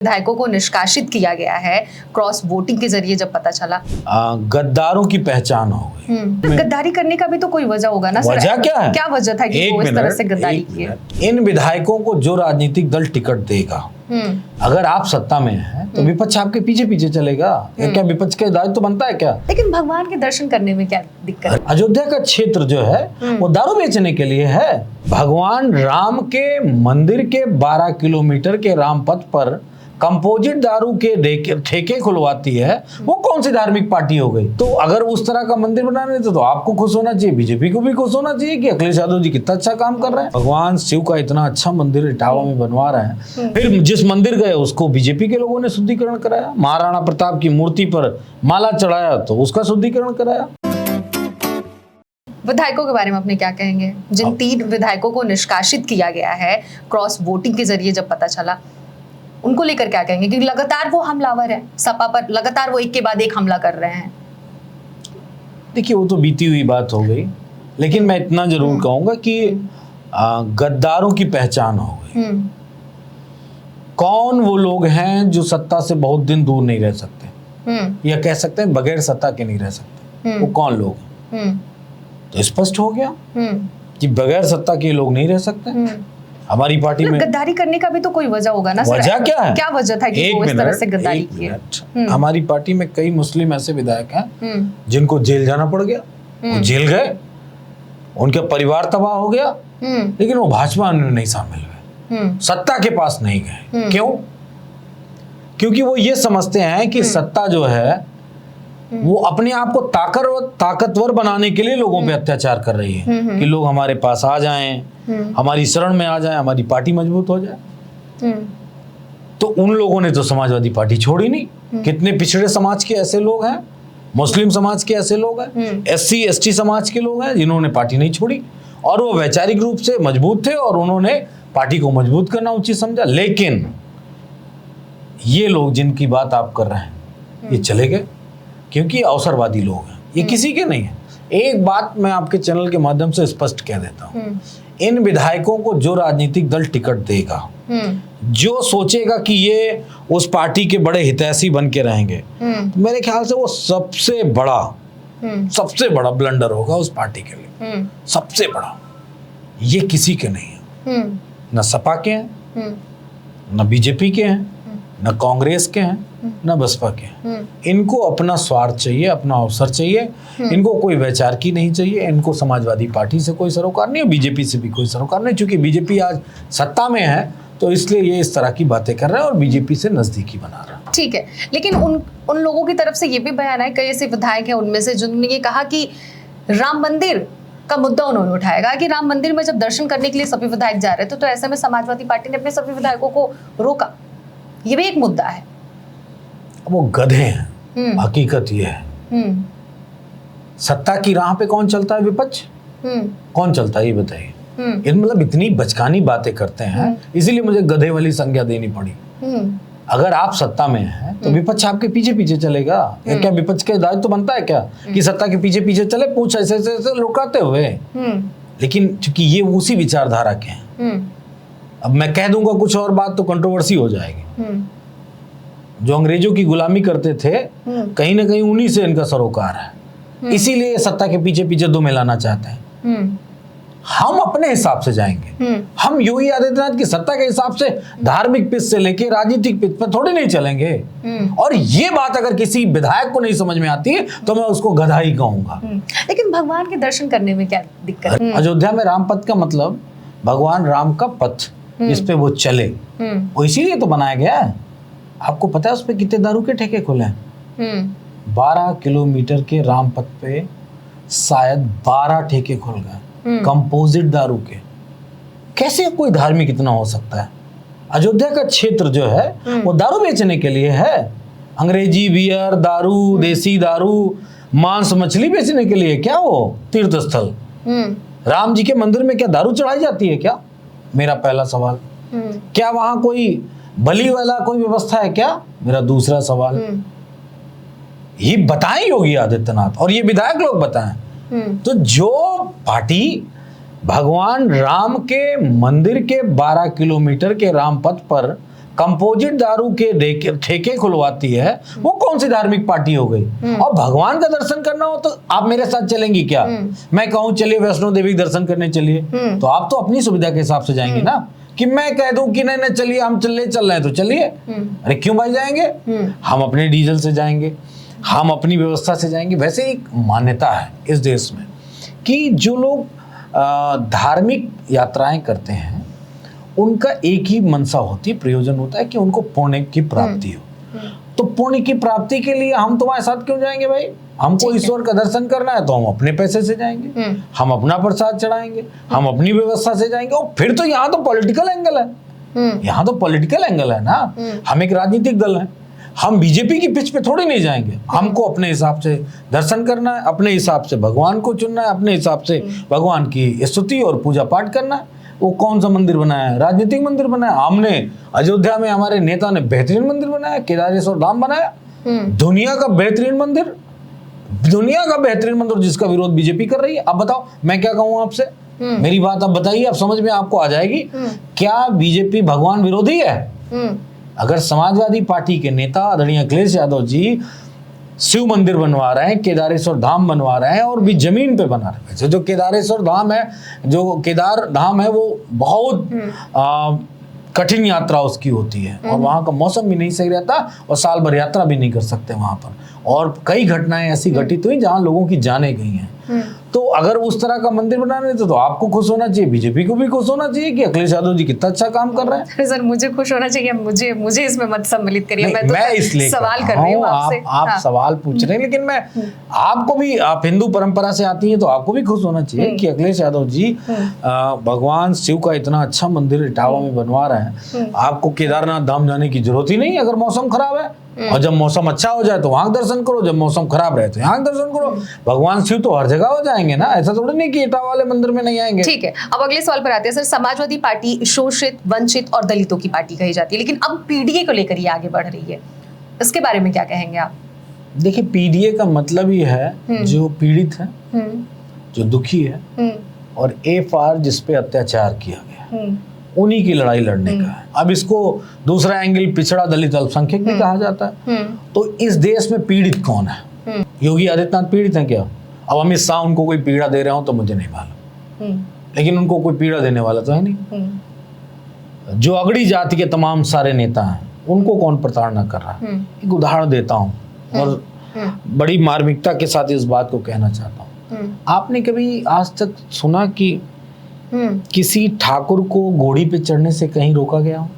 विधायकों को निष्कासित किया गया है क्रॉस वोटिंग के जरिए जब पता चला। गद्दारों की पहचान हो गई। गद्दारी करने का भी तो कोई वजह होगा ना सर? वजह क्या है? क्या वजह था कि वो इस तरह से गद्दारी किए? इन विधायकों को जो राजनीतिक दल टिकट देगा, अगर आप सत्ता में हैं तो विपक्ष आपके पीछे पीछे चलेगा। क्या विपक्ष का दायित्व तो बनता है क्या? लेकिन भगवान के दर्शन करने में क्या दिक्कत है? अयोध्या का क्षेत्र जो है वो दारू बेचने के लिए है। भगवान राम के मंदिर के 12 किलोमीटर के रामपथ पर कंपोजिट दारू के ठेके खुलवाती है, वो कौन सी धार्मिक पार्टी हो गई? तो अगर उस तरह का मंदिर बनाने तो आपको खुश होना चाहिए, बीजेपी को भी खुश होना चाहिए कि अखिलेश यादव जी कितना अच्छा काम कर रहे हैं। भगवान शिव का इतना अच्छा मंदिर इटावा में बनवा रहे हैं, फिर जिस मंदिर गए उसको बीजेपी के लोगों ने शुद्धिकरण कराया। महाराणा प्रताप की मूर्ति पर माला चढ़ाया तो उसका शुद्धिकरण कराया। विधायकों के बारे में अपने क्या कहेंगे? जिन 3 विधायकों को निष्कासित किया गया है क्रॉस वोटिंग के जरिए जब पता चला, उनको लेकर क्या कहेंगे? क्योंकि लगातार वो हमलावर है, सपा पर लगातार वो एक के बाद एक हमला कर रहे हैं। देखिए, वो तो बीती हुई बात हो गई, लेकिन मैं इतना जरूर कहूंगा कि गद्दारों की पहचान हो गई। कौन वो लोग हैं जो सत्ता से बहुत दिन दूर नहीं रह सकते, या कह सकते हैं बगैर सत्ता के नहीं रह सकते? वो कौन लोग हैं? तो स्पष्ट हो गया कि बगैर सत्ता के लोग नहीं रह सकते। हमारी पार्टी में गद्दारी करने का भी तो कोई वजह होगा ना सर? वजह क्या है? क्या वजह था कि वो इस तरह से गद्दारी किए? हमारी पार्टी में कई मुस्लिम ऐसे विधायक हैं जिनको जेल जाना पड़ गया, वो जेल गए, उनका परिवार तबाह हो गया, लेकिन वो भाजपा में नहीं शामिल हुए, सत्ता के पास नहीं गए। क्यों? क्योंकि वो ये समझते हैं कि सत्ता जो है वो अपने आप को ताकतवर बनाने के लिए लोगों पे अत्याचार कर रही है कि लोग हमारे पास आ जाएं, हमारी शरण में आ जाएं, हमारी पार्टी मजबूत हो जाए। तो उन लोगों ने तो समाजवादी पार्टी छोड़ी नहीं। कितने पिछड़े समाज के ऐसे लोग हैं, मुस्लिम समाज के ऐसे लोग हैं, SC ST समाज के लोग हैं जिन्होंने पार्टी नहीं छोड़ी, और वो वैचारिक रूप से मजबूत थे और उन्होंने पार्टी को मजबूत करना उचित समझा। लेकिन ये लोग जिनकी बात आप कर रहे हैं, ये चले गए क्योंकि अवसरवादी लोग हैं, ये किसी के नहीं है। एक बात मैं आपके चैनल के माध्यम से स्पष्ट कह देता हूं, इन विधायकों को जो राजनीतिक दल टिकट देगा, जो सोचेगा कि ये उस पार्टी के बड़े हितैषी बन के रहेंगे, तो मेरे ख्याल से वो सबसे बड़ा ब्लंडर होगा उस पार्टी के लिए। सबसे बड़ा। ये किसी के नहीं है, न सपा के हैं, न बीजेपी के हैं, न कांग्रेस के हैं, न बसपा के हैं। इनको अपना स्वार्थ चाहिए, अपना अवसर चाहिए, इनको कोई वैचारिकी नहीं चाहिए, इनको समाजवादी पार्टी से कोई सरोकार नहीं है, बीजेपी से भी कोई सरोकार नहीं। चूंकि बीजेपी आज सत्ता में है तो इसलिए ये इस तरह की बातें कर रहे हैं और बीजेपी से नजदीकी बना रहा है। ठीक है, लेकिन उन लोगों की तरफ से ये भी बयान है, कई ऐसे विधायक हैं उनमें से जिन्होंने ये कहा कि राम मंदिर का मुद्दा उन्होंने उठाएगा कि राम मंदिर में जब दर्शन करने के लिए सभी विधायक जा रहे थे तो ऐसे में समाजवादी पार्टी ने अपने सभी विधायकों को रोका। ये भी एक मुद्दा है। वो गधे हैं, हकीकत ये है। सत्ता की राह पे कौन चलता है? विपक्ष। कौन चलता है ये बताइए? मतलब इतनी बचकानी बातें करते हैं, इसीलिए मुझे गधे वाली संज्ञा देनी पड़ी। अगर आप सत्ता में हैं तो विपक्ष आपके पीछे पीछे चलेगा। क्या विपक्ष का दायित्व तो बनता है क्या कि सत्ता के पीछे पीछे चले, पूछ ऐसे ऐसे लुकाते हुए? लेकिन चूंकि ये उसी विचारधारा के हैं, अब मैं कह दूंगा कुछ और बात तो कंट्रोवर्सी हो जाएगी। जो अंग्रेजों की गुलामी करते थे, कहीं ना कहीं उन्हीं से इनका सरोकार है, इसीलिए सत्ता के पीछे पीछे दो मिलाना चाहते हैं। हम अपने हिसाब से जाएंगे। हम योगी आदित्यनाथ की सत्ता के हिसाब से धार्मिक पिच से लेके राजनीतिक पिच पर थोड़ी नहीं चलेंगे। और ये बात अगर किसी विधायक को नहीं समझ में आती है तो मैं उसको गधा ही कहूंगा। लेकिन भगवान के दर्शन करने में क्या दिक्कत है? अयोध्या में राम पथ का मतलब भगवान राम का पथ, इस पे वो चले, वो इसीलिए तो बनाया गया है। आपको पता है उस पे कितने दारू के ठेके खुले हैं? 12 किलोमीटर के राम पथ पे शायद 12 ठेके खुल गए कंपोजिट दारू के। कैसे कोई धार्मिक इतना हो सकता है? अयोध्या का क्षेत्र जो है वो दारू बेचने के लिए है। अंग्रेजी बियर, दारू, देसी दारू, मांस मछली बेचने के लिए क्या वो तीर्थ स्थल? राम जी के मंदिर में क्या दारू चढ़ाई जाती है क्या? मेरा पहला सवाल। क्या वहां कोई बलि वाला कोई व्यवस्था है क्या? मेरा दूसरा सवाल। ये बताएं योगी आदित्यनाथ और ये विधायक लोग बताएं। तो जो पार्टी भगवान राम के मंदिर के 12 किलोमीटर के राम पथ पर कंपोजिट दारू के ठेके खुलवाती है, वो कौन सी धार्मिक पार्टी हो गई? और भगवान का दर्शन करना हो तो आप मेरे साथ चलेंगी क्या? मैं कहूँ चलिए वैष्णो देवी दर्शन करने चलिए, तो आप तो अपनी सुविधा के हिसाब से जाएंगे ना, कि मैं कह दूं कि नहीं नहीं चलिए हम चल रहे हैं तो चलिए। अरे क्यों भाई जाएंगे? हम अपने डीजल से जाएंगे, हम अपनी व्यवस्था से जाएंगे। वैसे एक मान्यता है इस देश में कि जो लोग धार्मिक यात्राएं करते हैं उनका एक ही मनसा होती है, प्रयोजन होता है कि उनको पुण्य की प्राप्ति हो। तो पुण्य की प्राप्ति के लिए हम तुम्हारे साथ क्यों जाएंगे भाई? हमको ईश्वर का दर्शन करना है तो हम अपने पैसे से जाएंगे, हम अपना प्रसाद चढ़ाएंगे, हम अपनी व्यवस्था से जाएंगे। और फिर तो यहाँ तो पॉलिटिकल एंगल है, यहाँ तो पॉलिटिकल एंगल है ना। हम एक राजनीतिक दल है, हम बीजेपी की पिच पे थोड़ी नहीं जाएंगे। हमको अपने हिसाब से दर्शन करना है, अपने हिसाब से भगवान को चुनना है, अपने हिसाब से भगवान की स्तुति और पूजा पाठ करना है। वो कौन सा मंदिर बनाया है? राजनीतिक मंदिर बनाया। हमने अयोध्या में हमारे नेता ने बेहतरीन मंदिर बनाया, केदारेश्वर धाम बनाया, दुनिया का बेहतरीन मंदिर, दुनिया का बेहतरीन मंदिर जिसका विरोध बीजेपी कर रही है। अब बताओ मैं क्या कहूँ आपसे? मेरी बात अब बताइए, अब समझ में आपको आ जाएगी। क्या बीजेपी भगवान विरोधी है? अगर समाजवादी पार्टी के नेता आदरणीय अखिलेश यादव जी शिव मंदिर बनवा रहे हैं, केदारेश्वर धाम बनवा रहे हैं और भी जमीन पे बना रहे हैं। वैसे जो केदारेश्वर धाम है, जो केदार धाम है, वो बहुत कठिन यात्रा उसकी होती है और वहाँ का मौसम भी नहीं सही रहता और साल भर यात्रा भी नहीं कर सकते वहाँ पर। और कई घटनाएं ऐसी घटित हुई जहाँ लोगों की जानें गई हैं। तो अगर उस तरह का मंदिर बना रहे थे तो आपको खुश होना चाहिए, बीजेपी को भी खुश होना चाहिए कि अखिलेश यादव जी कितना अच्छा काम कर रहे हैं। सर मुझे खुश होना चाहिए, मुझे इसमें मत सम्मिलित करिए। मैं इसलिए सवाल कर रही हूँ आपसे। आप सवाल पूछ रहे हैं, लेकिन मैं आपको भी, आप हिंदू परंपरा से आती हैं तो आपको भी खुश होना चाहिए कि अखिलेश यादव जी भगवान शिव का इतना अच्छा मंदिर इटावा में बनवा रहे हैं। आपको केदारनाथ धाम जाने की जरूरत ही नहीं अगर मौसम खराब है। और जब मौसम अच्छा हो जाए तो वहां दर्शन करो, जब मौसम खराब रहे तो यहाँ दर्शन करो। भगवान शिव तो हर जगह हो जाएंगे ना, ऐसा थोड़ी नहीं कि इटावा वाले मंदिर में नहीं आएंगे। ठीक है, अब अगले सवाल पर आते हैं। सर, समाजवादी पार्टी शोषित, वंचित और दलितों की पार्टी कही जाती है, लेकिन अब पीडीए को लेकर ये आगे बढ़ रही है, इसके बारे में क्या कहेंगे आप? देखिए, पीडीए का मतलब ही है जो पीड़ित है, जो दुखी है, और एफआर जिसपे अत्याचार किया गया, उन्हीं की लड़ाई लड़ने का है। अब इसको दूसरा एंगल पिछड़ा, दलित, अल्पसंख्यक भी कहा जाता है। तो इस देश में पीड़ित कौन है? योगी आदित्यनाथ पीड़ित हैं क्या? अब अमित शाह उनको कोई पीड़ा दे रहे हो तो मुझे नहीं मालूम, लेकिन उनको कोई पीड़ा देने वाला तो है नहीं। जो अगड़ी जाति के तमाम सारे नेता हैं उनको कौन प्रताड़ना कर रहा है? एक उदाहरण देता हूँ और बड़ी मार्मिकता के साथ इस बात को कहना चाहता हूँ। आपने कभी आज तक सुना कि किसी ठाकुर को घोड़ी पे चढ़ने से कहीं रोका गया हो?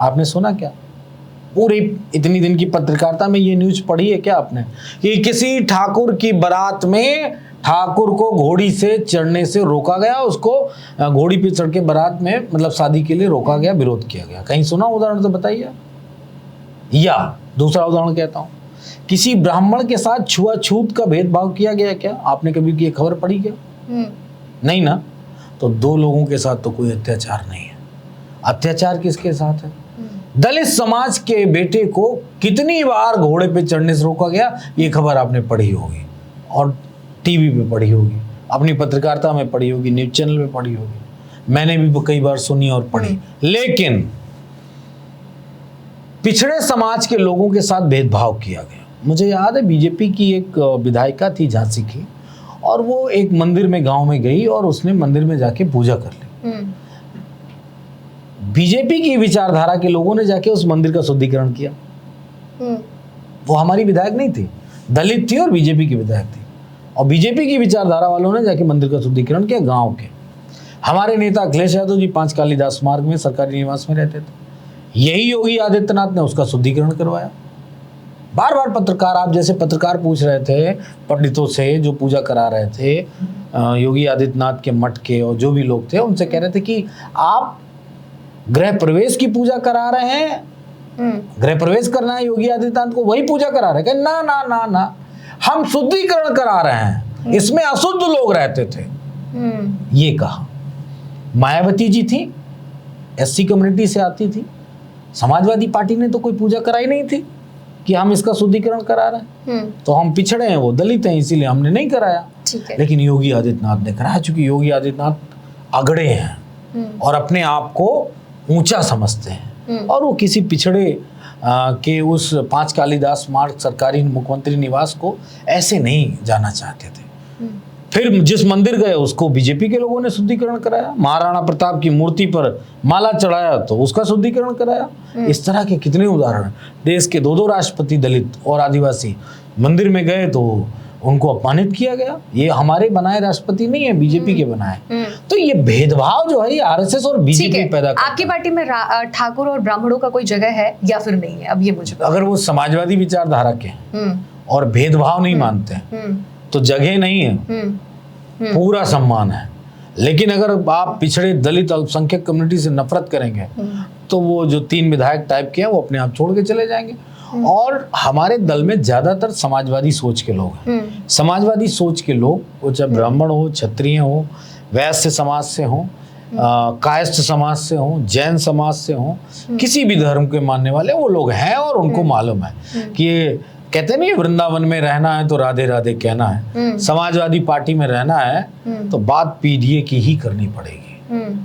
आपने सुना क्या? पूरी इतनी दिन की पत्रकारिता में ये न्यूज पढ़ी है क्या आपने कि किसी ठाकुर की बारात में ठाकुर को घोड़ी से चढ़ने से रोका गया, उसको घोड़ी पे चढ़ के बारात में मतलब शादी के लिए रोका गया, विरोध किया गया? कहीं सुना उदाहरण तो बताइए। या दूसरा उदाहरण कहता हूँ, किसी ब्राह्मण के साथ छुआछूत का भेदभाव किया गया क्या? आपने कभी की खबर पढ़ी क्या? नहीं ना। तो दो लोगों के साथ तो कोई अत्याचार नहीं है। अत्याचार किसके साथ है? दलित समाज के बेटे को कितनी बार घोड़े पे चढ़ने से रोका गया, ये खबर आपने पढ़ी होगी और टीवी पे पढ़ी होगी, अपनी पत्रकारिता में पढ़ी होगी, न्यूज चैनल पे पढ़ी होगी, मैंने भी कई बार सुनी और पढ़ी। लेकिन पिछड़े समाज के लोगों के साथ भेदभाव किया गया। मुझे याद है बीजेपी की एक विधायिका थी झांसी की, और वो एक मंदिर में गांव में गई और उसने मंदिर में जाके पूजा कर ली। बीजेपी की विचारधारा के लोगों ने जाके उस मंदिर का शुद्धिकरण किया। वो हमारी विधायक नहीं थी, दलित थी और बीजेपी की विधायक थी, और बीजेपी की विचारधारा वालों ने जाके मंदिर का शुद्धिकरण किया गांव के। हमारे नेता अखिलेश यादव जी 5 कालिदास मार्ग में सरकारी निवास में रहते थे, यही योगी आदित्यनाथ ने उसका शुद्धिकरण करवाया। बार बार पत्रकार, आप जैसे पत्रकार पूछ रहे थे पंडितों से जो पूजा करा रहे थे योगी आदित्यनाथ के मठ के, और जो भी लोग थे उनसे कह रहे थे कि आप गृह प्रवेश की पूजा करा रहे हैं, गृह प्रवेश करना है योगी आदित्यनाथ को, वही पूजा करा रहे हैं। ना ना ना ना, हम शुद्धिकरण करा रहे हैं, इसमें अशुद्ध लोग रहते थे, ये कहा। मायावती जी थी, एससी कम्युनिटी से आती थी, समाजवादी पार्टी ने तो कोई पूजा कराई नहीं थी कि हम इसका शुद्धिकरण करा रहे हैं, तो हम पिछड़े हैं, वो दलित हैं, इसीलिए हमने नहीं कराया। लेकिन योगी आदित्यनाथ ने कराया, चूंकि योगी आदित्यनाथ अगड़े हैं और अपने आप को ऊंचा समझते हैं। और वो किसी पिछड़े के उस 5 कालिदास मार्ग सरकारी मुख्यमंत्री निवास को ऐसे नहीं जाना चाहते थे। फिर जिस मंदिर गए उसको बीजेपी के लोगों ने शुद्धिकरण कराया, महाराणा प्रताप की मूर्ति पर माला चढ़ाया तो उसका शुद्धिकरण कराया। इस तरह के कितने उदाहरण। देश के 2 राष्ट्रपति दलित और आदिवासी मंदिर में गए तो उनको अपमानित किया गया। ये हमारे बनाए राष्ट्रपति नहीं है, बीजेपी के बनाए। तो ये भेदभाव जो है ये आरएसएस और बीजेपी पैदा करता है। आपकी पार्टी में ठाकुर और ब्राह्मणों का कोई जगह है या फिर नहीं है? अब ये मुझे अगर वो समाजवादी विचारधारा के और भेदभाव नहीं मानते तो जगह नहीं है, पूरा सम्मान है। लेकिन अगर आप पिछड़े दलित अल्पसंख्यक कम्युनिटी से नफरत करेंगे तो वो जो 3 विधायक टाइप के हैं वो अपने आप छोड़ के चले जाएंगे। और हमारे दल में ज्यादातर समाजवादी सोच के लोग हैं। समाजवादी सोच के लोग, वो चाहे ब्राह्मण हो, क्षत्रिय हो, वैश्य समाज से हो, कायस्थ समाज से हो, जैन समाज से हो, किसी भी धर्म के मानने वाले वो लोग हैं। और उनको मालूम है कि ये कहते नहीं वृंदावन में रहना है तो राधे राधे कहना है, समाजवादी पार्टी में रहना है तो बात पीडीए की ही करनी पड़ेगी।